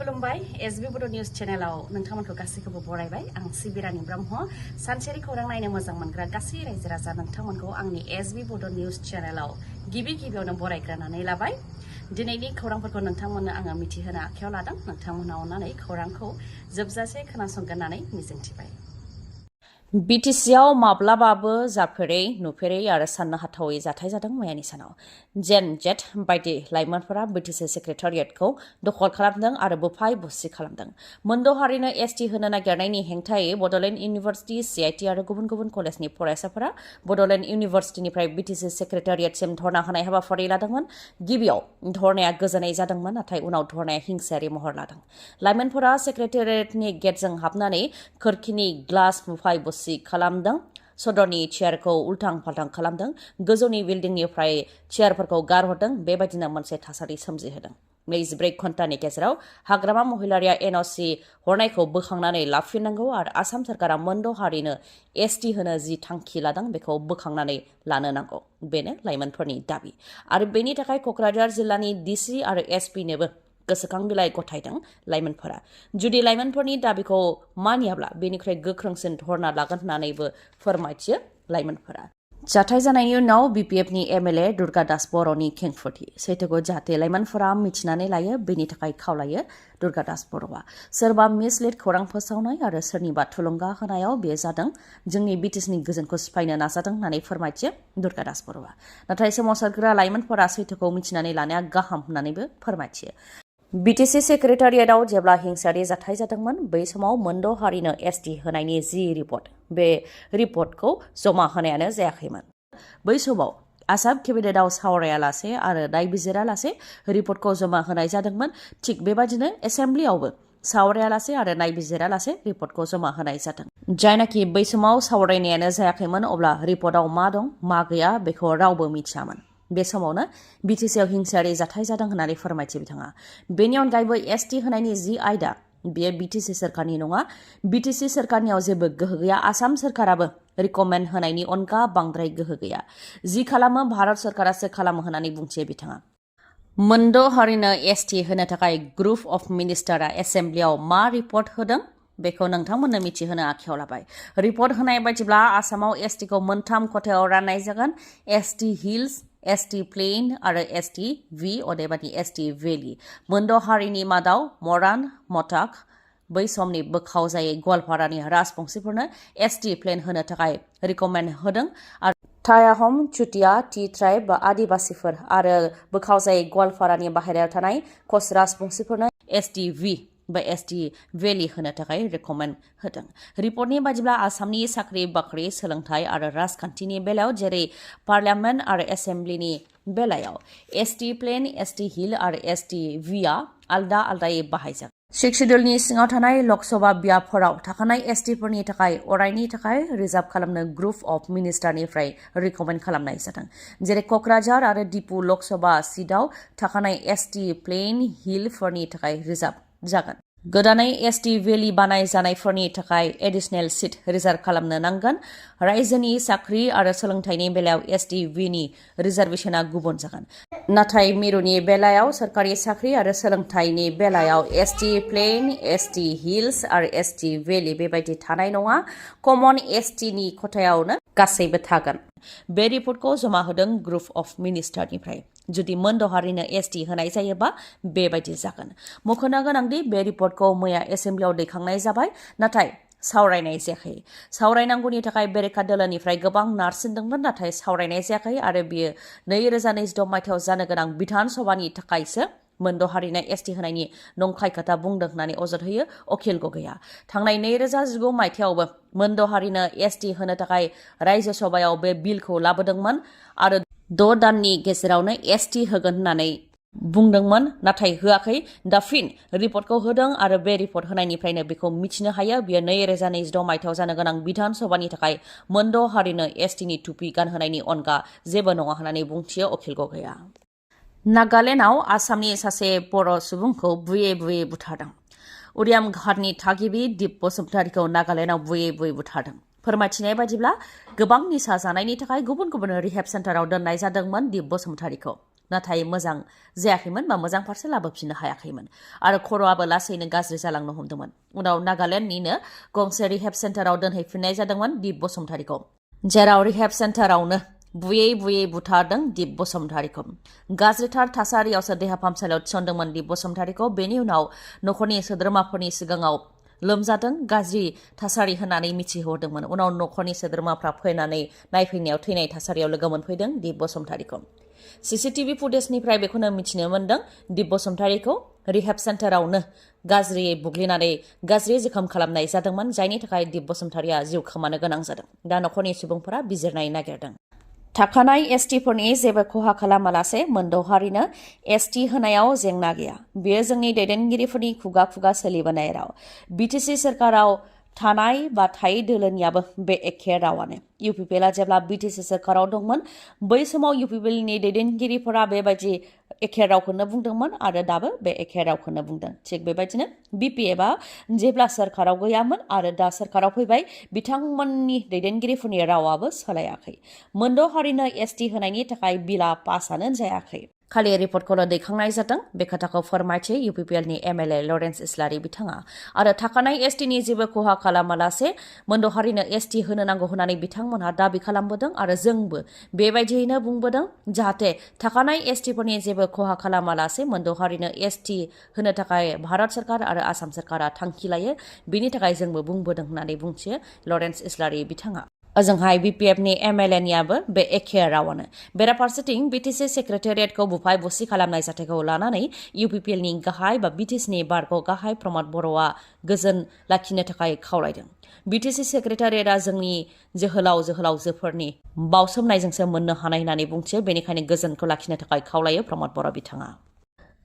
खुलुमबाय एसबी बड' निउज चेनेलाव नोंथांमोनखौ गासैखौबो बरायबाय आं सिबिरानि ब्रह्म सानसेनि खौरां नायनो मोजां मोनग्रा गासै रायजो राजा नोंथांमोनखौ आंनि एसबी बड' निउज चेनेलाव गिबियावनो बरायग्रोनानै लाबाय दिनैनि खौरांफोरखौ नोंथांमोननो आङो मिथिहोनो आखायाव लादों नोंथांमोना अननानै खौरांखौ जोबजासे खोनासंगोन होननानै मिजिंथिबाय BTCआव माब्लाबाबो जाफेरै नुफेरै आरो साननो हाथावै जाथाय जादों मैयानि सानाव जेन जेट बायदि लाइमोनफोरा BTC सेक्रेटारियेटखौ दखल खालामदों आरो बुफाय बुसि खालामदों मोनद' हारिनो एसटि होनो नागिरनायनि हेंथायै बड'लेण्ड इउनिभार्सिटि CIT आरो गुबुन गुबुन कलेजनि फरायसाफोरा बड'लेण्ड इउनिभार्सिटिनिफ्राय BTC सेक्रेटारियेटसिम धरना होनाय हाबाफारि लादोंमोन गिबियाव धरनाया गोजोनै जादोंमोन नाथाय उनाव धरनाया हिंसायारि महर लादों लाइमोनफोरा सेक्रेटारियेटनि गेटजों हाबनानै खोरखिनि ग्लास बुफाय बुसि खालामदों सदरनि चेयारखौ उल्थां फाल्थां खालामदों गोजौनि बिल्डिंनिफ्राय चेयारफोरखौ गारहरदों बेबायदिनो मोनसे थासारि सोमजिहोदों 24 घन्टानि गेजेराव हाग्रामा महिलारिया NOC हरनायखौ बोखांनानै लाफिननांगौ आरो आसाम सरकारा मोनद' हारिनो एसटि होनो जि थांखि लादों बेखौ बोखांनानै लानो नांगौ बेनो लाइमोनफोरनि दाबि आरो बेनि थाखाय क'क्राझार जिल्लानि DC आरो SP नोबो गोसोखां बिलाइ गथायदों लाइमोनफोरा जुदि लाइमोनफोरनि दाबिखौ मानियाब्ला बेनिख्रुइ गोख्रोंसिन धरना लागोन होननानैबो फोरमायथियो लाइमोनफोरा जाथाय जानायनि उनाव BPFनि MLA दुर्गा दास बर'नि खेंफोरथि सैथोखौ जाहाथे लाइमोनफोरा मिथिनानै लायो बेनि थाखाय खावलायो दुर्गा दास बर'आ सोरबा मिसलिड खौरां फोसावनाय आरो सोरनिबा थुलुंगा होनायाव बे जादों जोंनि BTCनि गोजोनखौ सिफायनो नाजादों होननानै फोरमायथियो दुर्गा दास बर'आ नाथाय सोमावसारग्रा लाइमोनफोरा सैथोखौ मिथिनानै लानाया गाहाम होननानैबो फोरमायथियो BTC सेक्रेटारियेटआव जेब्ला हिंसायारि जाथाय जादोंमोन बै समाव मोनद' हारिनो एसटि होनायनि जि रिपर्ट बे रिपर्टखौ जमा होनायानो जायाखैमोन बै समाव आसाम केबिनेटआव सावरायालासे आरो नायबिजिरालासे रिपर्टखौ जमा होनाय जादोंमोन थिग बेबादिनो एसेम्ब्लियावबो सावरायालासे आरो नायबिजिरालासे रिपर्टखौ जमा होनाय जादों जायनाखि बै समाव सावरायनायानो जायाखैमोन अब्ला रिपर्टआव मा दं मा गैया बेखौ रावबो मिथियामोन बे समावनो BTCआव हिंसायारि जाथाय जादों होननानै फोरमायथियो बिथाङा बेनि अनगायैबो एसटि होनायनि जि आयदा बेयो BTC सोरखारनि नङा BTC सोरखारनियाव जेबो गोहो गैया आसाम सोरखाराबो रिकमेन्ड होनायनि अनगा बांद्राय गोहो गैया जि खालामो भारत सोरखारासो खालामो होननानै बुंथियो बिथाङा मोनद' हारिनो एसटि होनो थाखाय ग्रुप अफ मिनिस्टारा एसेम्ब्लियाव मा रिपर्ट होदों बेखौ नोंथांमोननो मिथिहोनो आखायाव लाबाय रिपर्ट होनाय बायदिब्ला आसामाव एसटिखौ मोनथाम खथायाव राननाय जागोन एसटि हिल्स एसटि प्लेन आरो एसटि V अदेबानि एसटि भेलि मोनद' हारिनि मादाव मरान मटाक बै समनि बोखावजायै गवालपारानि राजबंशिफोरनो एसटि प्लेन होनो थाखाय रिकमेन्ड होदों आरो टायाहम चुटिया टि ट्राइब बा आदिबासिफोर आरो बोखावजायै गवालपारानि बाहेरायाव थानाय कच राजबंशिफोरनो एसटि V बा एसटि भेलि होनो थाखाय रिकमेन्ड होदों रिपर्टनि बायदिब्ला आसामनि साख्रि बाख्रि सोलोंथाइ आरो राजखान्थिनि बेलायाव जेरै पार्लियामेन्ट आरो एसेम्ब्लिनि बेलायाव एसटि प्लेन एसटि हिल आरो एसटि Vआ आलदा आलदायै बाहायजागोन सिक्स शेड्युलनि सिङाव थानाय लकसभा बियाबफोराव थाखानाय एसटिफोरनि थाखाय अरायनि थाखाय रिजार्भ खालामनो ग्रुप अफ मिनिस्टारनिफ्राय रिकमेन्ड खालामनाय जादों जेरै क'क्राझार आरो दिपु लकसभा सिटआव थाखानाय एसटि प्लेन हिलफोरनि थाखाय रिजार्भ जागोन गोदानै एसटि भेलि बानाय जानायफोरनि थाखाय एडिशनेल सिट रिजार्भ खालामनो नांगोन रायजोनि साख्रि आरो सोलोंथाइनि बेलायाव एसटि Vनि रिजार्भेशना गुबुन जागोन नाथाय मिरुनि बेलायाव सरकारि साख्रि आरो सोलोंथाइनि बेलायाव एसटि प्लेन एसटि हिल्स आरो एसटि भेलि बेबायदि थानाय नङा कमन एसटिनि खथायावनो गासैबो थागोन बे रिपर्टखौ जमा होदों ग्रुप अफ मिनिस्टारनिफ्राय जुदि मोनद' हारिनो एसटि होनाय जायोबा बेबायदि जागोन मख'नो गोनांदि बे रिपर्टखौ मैया एसेम्ब्लियाव दैखांनाय जाबाय नाथाय सावरायनाय जायाखै सावरायनांगौनि थाखाय बेरेखा दोलोनिफ्राय गोबां नारसिनदोंमोन नाथाय सावरायनाय जायाखै आरो बियो 2026 मायथाइयाव जानो गोनां बिधान सभानि थाखायसो मोनद' हारिनो एसटि होनायनि नंखाय खोथा बुंदों होननानै अजद होयो अखिल गगैया थांनाय 2019 मायथाइयावबो मोनद' हारिनो एसटि होनो थाखाय रायजो सभायाव बे बिलखौ लाबोदोंमोन आरो 6 दाननि गेजेरावनो एसटि होगोन होननानै बुंदोंमोन नाथाय होआखै दा फिन रिपर्टखौ होदों आरो बे रिपर्ट होनायनिफ्रायनो बेखौ मिथिनो हायो बियो 2026 मायथाइयाव जानो गोनां बिधान सभानि थाखाय मोनद' हारिनो एसटिनि टुपि गानहोनायनि अनगा जेबो नङा होननानै बुंथियो अखिल गगैया नागालेण्डआव आसामनि सासे बर' सुबुंखौ बुयै बुयै बुथारदों उरियाम घाटनि थागिबि दिप बसुमतारीखौ नागालेण्डआव बुयै बुयै बुथारदों फोरमायथिनाय बायदिब्ला गोबां निसा जानायनि थाखाय गुबुन गुबुन रिहेब सेन्टाराव दोननाय जादोंमोन दिप बसुमतारीखौ नाथाय मोजां जायाखैमोन बा मोजां फारसे लाबोफिननो हायाखैमोन आरो खर'आबो लासैनो गाज्रि जालांनो हमदोंमोन। उनाव नागालेण्डनिनो गंसे रिहेब सेन्टाराव दोनहैफिननाय जादोंमोन दिप बसुमतारीखौ, जेराव रिहेब सेन्टारावनो बुयै बुयै बुथारदों दिप बसुमतारीखौ। गाज्रिथार थासारियावसो देहा फाहामसालियाव थिसनदोंमोन दिप बसुमतारीखौ। बेनि उनाव नखरनि सोद्रोमाफोरनि सिगाङाव लोमजादों, गाज्रि थासारि होननानै मिथिहरदोंमोन। उनाव नखरनि सोद्रोमाफ्रा फैनानै नायफैनायाव थैनाय थासारियाव लोगो मोनफैदों दिप बसुमतारीखौ। सीसीटीवी फुटेजनिफ्राय बेखौनो मिथिनो मोन्दों दिप बसुमतारीखौ रिहेब सेन्टारावनो गाज्रियै बुग्लिनानै गाज्रि जोखोम खालामनाय जादोंमोन, जायनि थाखाय दिप बसुमतारीया जिउ खोमानो गोनां जादों। दा नखरनि सुबुंफोरा बिजिरनाय नागिरदों। थाखानाय एसटिफोरनि जेबो खहा खालामालासे मोनद' हारिनो एसटि होनायाव जेंना गैया। बेयो जोंनि दैदेनगिरिफोरनि खुगा खुगा सोलिबोनाय राव। बिटिसि सोरखाराव थानाय बा थायै दोलोनियाबो बे एखे रावानो। इउपिपिएलआ जेब्ला बिटिसि सोरखाराव दंमोन बै समाव इउपिपिएलनि दैदेनगिरिफोरा बेबायदि एखे रावखौनो बुंदोंमोन आरो दाबो बे एखे रावखौनो बुंदों। थिग बेबायदिनो बिपिएफआ जेब्ला सोरखाराव गैयामोन आरो दा सोरखाराव फैबाय, बिथांमोननि दैदेनगिरिफोरनि रावाबो सोलायाखै। मोनद' हारिनो एसटि होनायनि थाखाय बिला पासआनो जायाखै, खालि रिपर्टखौल' दैखांनाय जादों। बे खोथाखौ फोरमायथि इउपिपिएलनि एमएलए लरेन्स इस्लारि बिथाङा। आरो थाखानाय एसटिनि जेबो खहा खालामालासे मोनद' हारिनो एसटि होनो नांगौ होननानै बिथांमोनहा दाबि खालामबोदों आरो जोंबो बेबायदियैनो बुंबोदों, जाहाथे थाखानाय एसटिफोरनि जेबो खहा खालामालासे मोनद' हारिनो एसटि होनो थाखाय भारत सरकार आरो आसाम सरकारा थांखि लायो। बिनि थाखाय जोंबो बुंबोदों होननानै बुंथियो लरेन्स इस्लारि बिथाङा। ओजोंहाय बिपिएफनि एमएलएनियाबो बे एखे रावानो। बेराफारसेथिं बिटिसि सेक्रेटारियेटखौ बुफाय बुसि खालामनाय जाथायखौ लानानै इउपिपिएलनि गाहाय बा बिटिसिनि बारग' गाहाय प्रमद बर'आ गोजोन लाखिनो थाखाय खावलायदों। बिटिसि सेक्रेटारियेटआ जोंनि जोहोलावजोफोरनि बावसोमनायजोंसो मोननो हानाय होननानै बुंथियो, बेनिखायनो गोजोनखौ लाखिनो थाखाय खावलायो प्रमद बर' बिथाङा।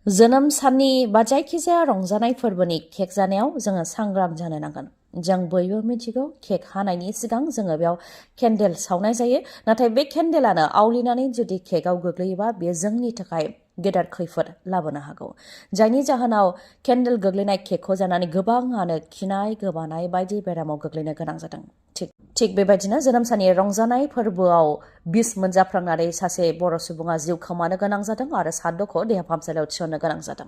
जोनोम साननि बा जायखिजाया रंजानाय फोरबोनि केक जानायाव जोङो सांग्रां जानो नांगोन। जों बयबो मिथिगौ केक हानायनि सिगां जोङो बेयाव केन्डेल सावनाय जायो, नाथाय बे केन्डेलानो आवलिनानै जुदि केकआव गोग्लैयोबा बेयो जोंनि थाखाय गेदेर खैफोद लाबोनो हागौ। जायनि जाहोनाव केन्डेल गोग्लैनाय केकखौ जानानै गोबाङानो खिनाय गोबानाय बायदि बेरामाव गोग्लैनो गोनां जादों। थिग बेबायदिनो जोनोम साननि रंजानाय फोरबोआव बिस मोनजाफ्लांनानै सासे बर' सुबुङा जिउ खोमानो गोनां जादों आरो साद'खौ देहा फाहामसालियाव थिसननो गोनां जादों।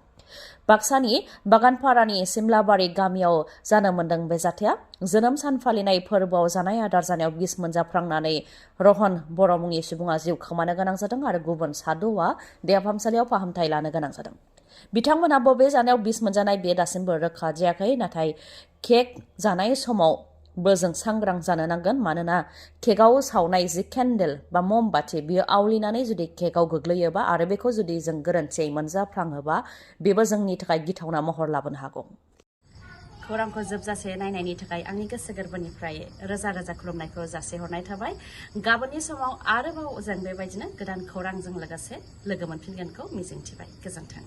बाक्सानि बागानपारानि सिमलाबारि गामियाव जानो मोन्दों बे जाथाया। जोनोम सान फालिनाय फोरबोआव जानाय आदार जानायाव बिस मोनजाफ्लांनानै रहन बर' मुंनि सुबुङा जिउ खोमानो गोनां जादों आरो गुबुन साद'आ देहा फाहामसालियाव फाहामथाय लानो गोनां जादों। बिथांमोनहा बबे जानायाव बिस मोनजानाय बे दासिमबो रोखा जायाखै, नाथाय केक जानाय समावबो जों सांग्रां जानो नांगोन। मानोना केकआव सावनाय जि केन्डेल बा ममबाथि बियो आवलिनानै जुदि केकआव गोग्लैयोबा आरो बेखौ जुदि जों गोरोन्थियै मोनजाफ्लाङोबा बेबो जोंनि थाखाय गिथावना महर लाबोनो हागौ। खौरांखौ जोबजासे नायनायनि थाखाय आंनि गोसो गोरबोनिफ्राय रोजा रोजा खुलुमनायखौ जासिहरनाय थाबाय। गाबोननि समाव आरोबाव जों बेबायदिनो गोदान खौरांजों लोगोसे लोगो मोनफिनगोनखौ मिजिंथिबाय। गोजोन्थों।